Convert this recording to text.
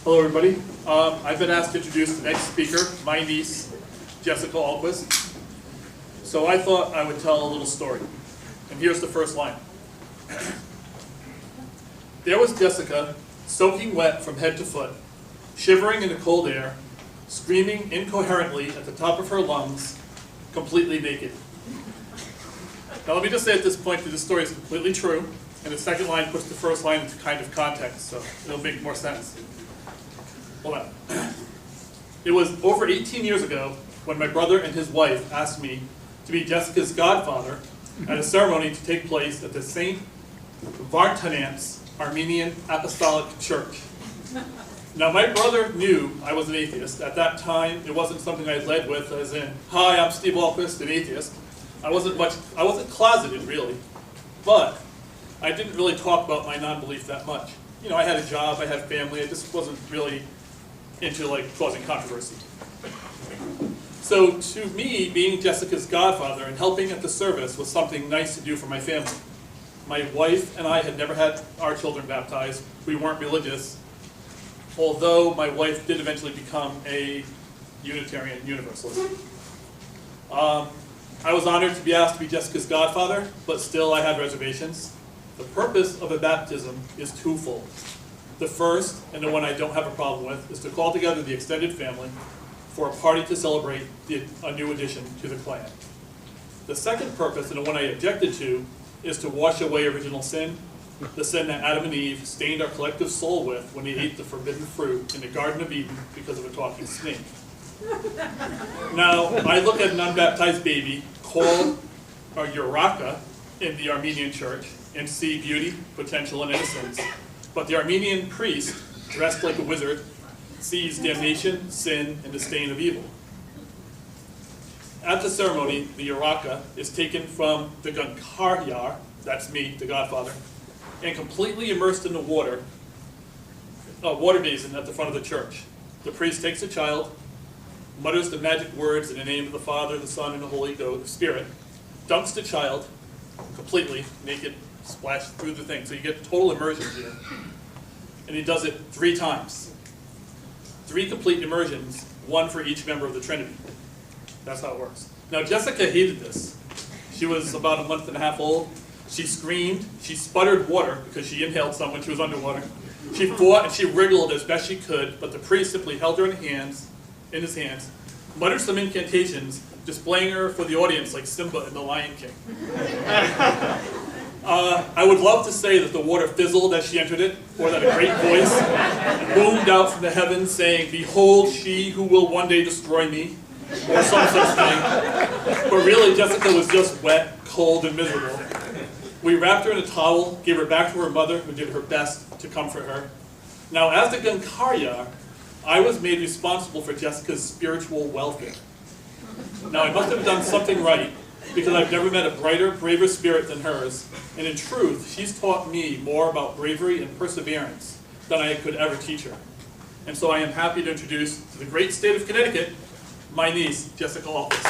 Hello, everybody. I've been asked to introduce the next speaker, my niece, Jessica Ahlquist. So I thought I would tell a little story. And here's the first line. There was Jessica, soaking wet from head to foot, shivering in the cold air, screaming incoherently at the top of her lungs, completely naked. Now let me just say at this point that this story is completely true, and the second line puts the first line into kind of context, so it'll make more sense. Hold on. It was over 18 years ago when my brother and his wife asked me to be Jessica's godfather at a ceremony to take place at the S.A.N.E. Armenian Apostolic Church. Now my brother knew I was an atheist. At that time, it wasn't something I led with as in, hi, I'm Steve Ahlquist, an atheist. I wasn't closeted really, but I didn't really talk about my non-belief that much. You know, I had a job, I had family, I just wasn't really into like causing controversy. So to me, being Jessica's godfather and helping at the service was something nice to do for my family. My wife and I had never had our children baptized. We weren't religious, although my wife did eventually become a Unitarian Universalist. I was honored to be asked to be Jessica's godfather, but still I had reservations. The purpose of a baptism is twofold. The first, and the one I don't have a problem with, is to call together the extended family for a party to celebrate a new addition to the clan. The second purpose, and the one I objected to, is to wash away original sin, the sin that Adam and Eve stained our collective soul with when they ate the forbidden fruit in the Garden of Eden because of a talking snake. Now, I look at an unbaptized baby called a Uraka in the Armenian church and see beauty, potential, and innocence. But the Armenian priest, dressed like a wizard, sees damnation, sin, and the stain of evil. At the ceremony, the Uraka is taken from the Gunkaryar, that's me, the godfather, and completely immersed in the water basin at the front of the church. The priest takes the child, mutters the magic words in the name of the Father, the Son, and the Holy Spirit, dunks the child completely naked, splashed through the thing. So you get total immersion here. And he does it 3 times. 3 complete immersions, 1 for each member of the Trinity. That's how it works. Now Jessica hated this. She was about a month and a half old. She screamed, she sputtered water because she inhaled some when she was underwater. She fought and she wriggled as best she could, but the priest simply held her in his hands, muttered some incantations, displaying her for the audience like Simba in The Lion King. I would love to say that the water fizzled as she entered it, or that a great voice boomed out from the heavens saying, "Behold she who will one day destroy me," or some such thing. But really, Jessica was just wet, cold, and miserable. We wrapped her in a towel, gave her back to her mother, who did her best to comfort her. Now, as the Gunkaryar, I was made responsible for Jessica's spiritual welfare. Now, I must have done something right, because I've never met a brighter, braver spirit than hers, and in truth, she's taught me more about bravery and perseverance than I could ever teach her. And so I am happy to introduce to the great state of Connecticut, my niece, Jessica Ahlquist.